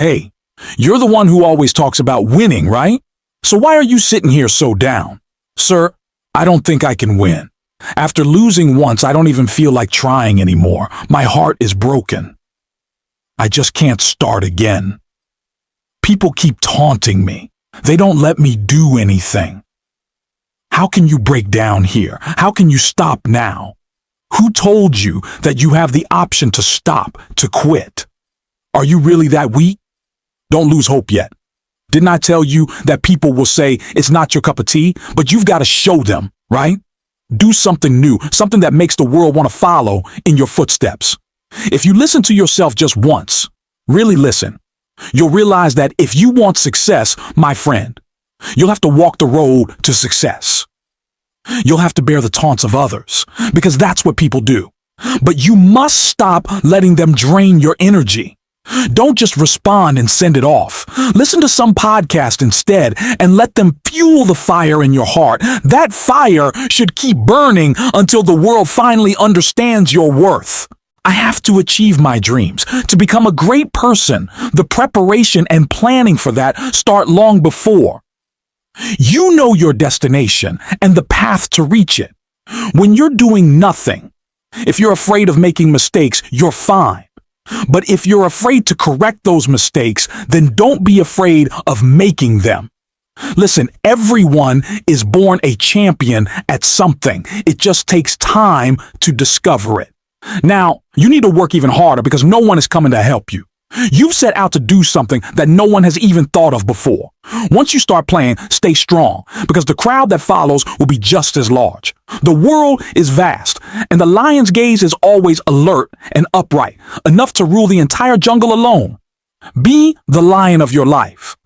Hey, you're the one who always talks about winning, right? So why are you sitting here so down? Sir, I don't think I can win. After losing once, I don't even feel like trying anymore. My heart is broken. I just can't start again. People keep taunting me. They don't let me do anything. How can you break down here? How can you stop now? Who told you that you have the option to stop, to quit? Are you really that weak? Don't lose hope yet. Didn't I tell you that people will say it's not your cup of tea, but you've got to show them, right? Do something new, something that makes the world want to follow in your footsteps. If you listen to yourself just once, really listen, you'll realize that if you want success, my friend, you'll have to walk the road to success. You'll have to bear the taunts of others, because that's what people do. But you must stop letting them drain your energy. Don't just respond and send it off. Listen to some podcast instead and let them fuel the fire in your heart. That fire should keep burning until the world finally understands your worth. I have to achieve my dreams. To become a great person, the preparation and planning for that start long before. You know your destination and the path to reach it. When you're doing nothing, if you're afraid of making mistakes, you're fine. But if you're afraid to correct those mistakes, then don't be afraid of making them. Listen, everyone is born a champion at something. It just takes time to discover it. Now, you need to work even harder because no one is coming to help you. You've set out to do something that no one has even thought of before. Once you start playing, stay strong, because the crowd that follows will be just as large. The world is vast, and the lion's gaze is always alert and upright, enough to rule the entire jungle alone. Be the lion of your life.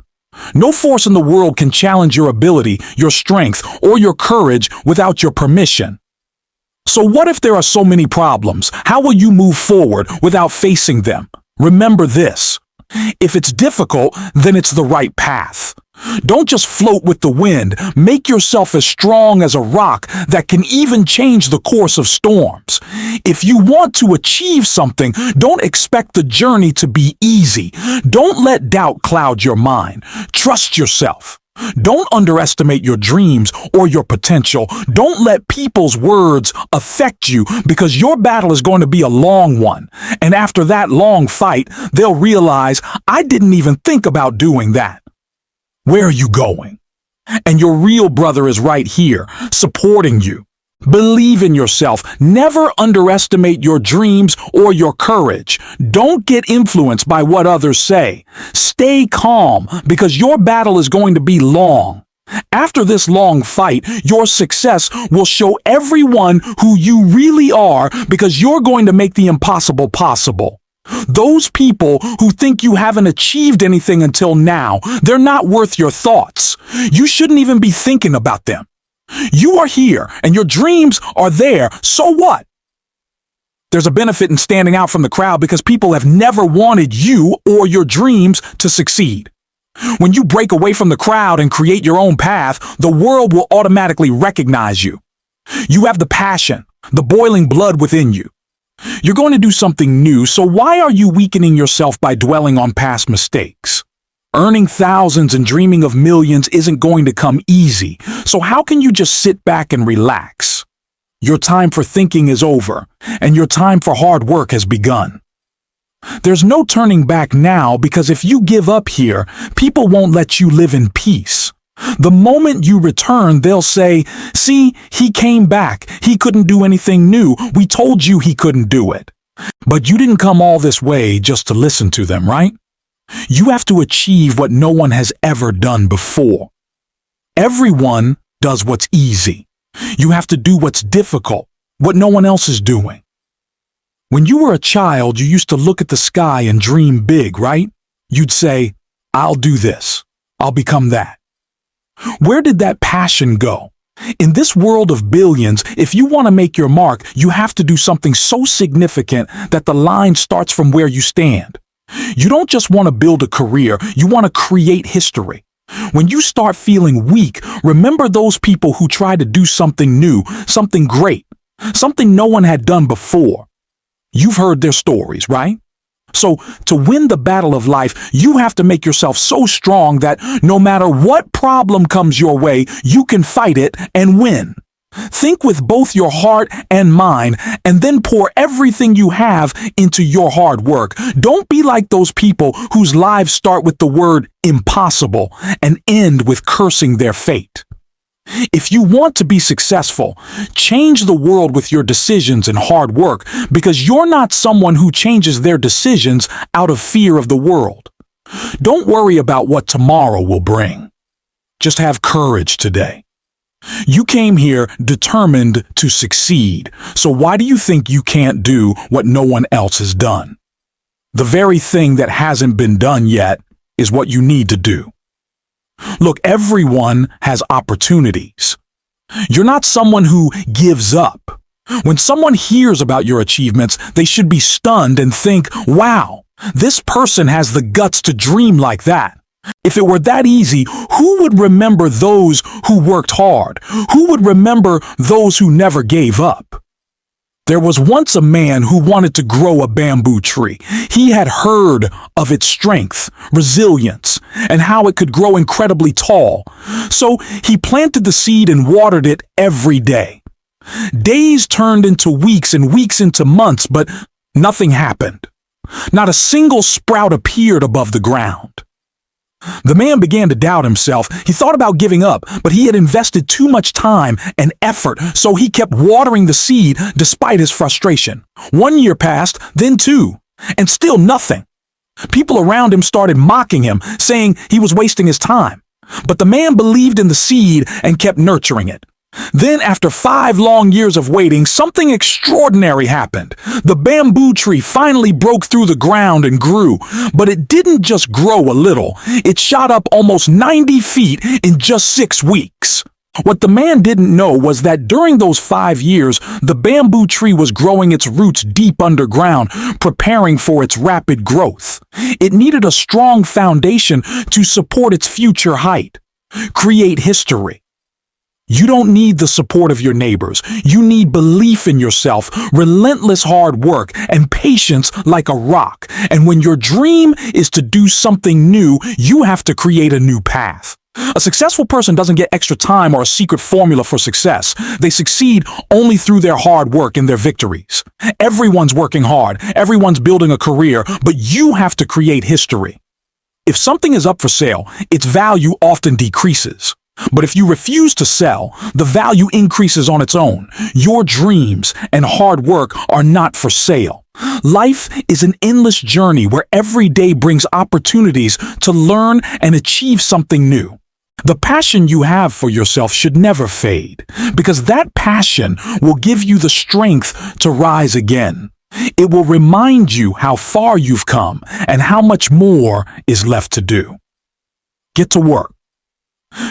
No force in the world can challenge your ability, your strength, or your courage without your permission. So what if there are so many problems? How will you move forward without facing them? Remember this. If it's difficult, then it's the right path. Don't just float with the wind. Make yourself as strong as a rock that can even change the course of storms. If you want to achieve something, don't expect the journey to be easy. Don't let doubt cloud your mind. Trust yourself. Don't underestimate your dreams or your potential. Don't let people's words affect you, because your battle is going to be a long one. And after that long fight, they'll realize, I didn't even think about doing that. Where are you going? And your real brother is right here, supporting you. Believe in yourself. Never underestimate your dreams or your courage. Don't get influenced by what others say. Stay calm, because your battle is going to be long. After this long fight, your success will show everyone who you really are, because you're going to make the impossible possible. Those people who think you haven't achieved anything until now, they're not worth your thoughts. You shouldn't even be thinking about them. You are here, and your dreams are there. So what? There's a benefit in standing out from the crowd, because people have never wanted you or your dreams to succeed. When you break away from the crowd and create your own path, the world will automatically recognize you. You have the passion, the boiling blood within you. You're going to do something new, so why are you weakening yourself by dwelling on past mistakes? Earning thousands and dreaming of millions isn't going to come easy, so how can you just sit back and relax? Your time for thinking is over, and your time for hard work has begun. There's no turning back now, because if you give up here, people won't let you live in peace. The moment you return, they'll say, see, he came back. He couldn't do anything new. We told you he couldn't do it. But you didn't come all this way just to listen to them, right? You have to achieve what no one has ever done before. Everyone does what's easy. You have to do what's difficult, what no one else is doing. When you were a child, you used to look at the sky and dream big, right? You'd say, I'll do this. I'll become that. Where did that passion go? In this world of billions, if you want to make your mark, you have to do something so significant that the line starts from where you stand. You don't just want to build a career, you want to create history. When you start feeling weak, remember those people who tried to do something new, something great, something no one had done before. You've heard their stories, right? So, to win the battle of life, you have to make yourself so strong that no matter what problem comes your way, you can fight it and win. Think with both your heart and mind, and then pour everything you have into your hard work. Don't be like those people whose lives start with the word impossible and end with cursing their fate. If you want to be successful, change the world with your decisions and hard work, because you're not someone who changes their decisions out of fear of the world. Don't worry about what tomorrow will bring. Just have courage today. You came here determined to succeed, so why do you think you can't do what no one else has done? The very thing that hasn't been done yet is what you need to do. Look, everyone has opportunities. You're not someone who gives up. When someone hears about your achievements, they should be stunned and think, wow, this person has the guts to dream like that. If it were that easy, who would remember those who worked hard? Who would remember those who never gave up? There was once a man who wanted to grow a bamboo tree. He had heard of its strength, resilience, and how it could grow incredibly tall. So he planted the seed and watered it every day. Days turned into weeks and weeks into months, but nothing happened. Not a single sprout appeared above the ground. The man began to doubt himself. He thought about giving up, but he had invested too much time and effort, so he kept watering the seed despite his frustration. 1 year passed, then 2, and still nothing. People around him started mocking him, saying he was wasting his time. But the man believed in the seed and kept nurturing it. Then, after 5 long years of waiting, something extraordinary happened. The bamboo tree finally broke through the ground and grew, but it didn't just grow a little. It shot up almost 90 feet in just 6 weeks. What the man didn't know was that during those 5 years, the bamboo tree was growing its roots deep underground, preparing for its rapid growth. It needed a strong foundation to support its future height. Create history. You don't need the support of your neighbors. You need belief in yourself, relentless hard work, and patience like a rock. And when your dream is to do something new, you have to create a new path. A successful person doesn't get extra time or a secret formula for success. They succeed only through their hard work and their victories. Everyone's working hard. Everyone's building a career, but you have to create history. If something is up for sale, its value often decreases. But if you refuse to sell, the value increases on its own. Your dreams and hard work are not for sale. Life is an endless journey where every day brings opportunities to learn and achieve something new. The passion you have for yourself should never fade, because that passion will give you the strength to rise again. It will remind you how far you've come and how much more is left to do. Get to work.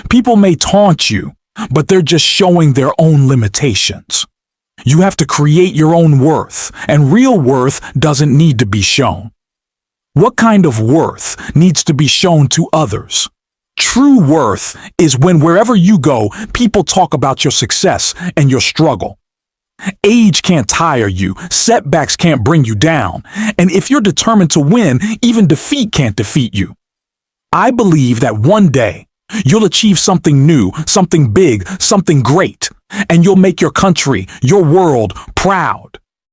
People may taunt you, but they're just showing their own limitations. You have to create your own worth, and real worth doesn't need to be shown. What kind of worth needs to be shown to others? True worth is when wherever you go, people talk about your success and your struggle. Age can't tire you, setbacks can't bring you down, and if you're determined to win, even defeat can't defeat you. I believe that one day, you'll achieve something new, something big, something great, and you'll make your country, your world, proud.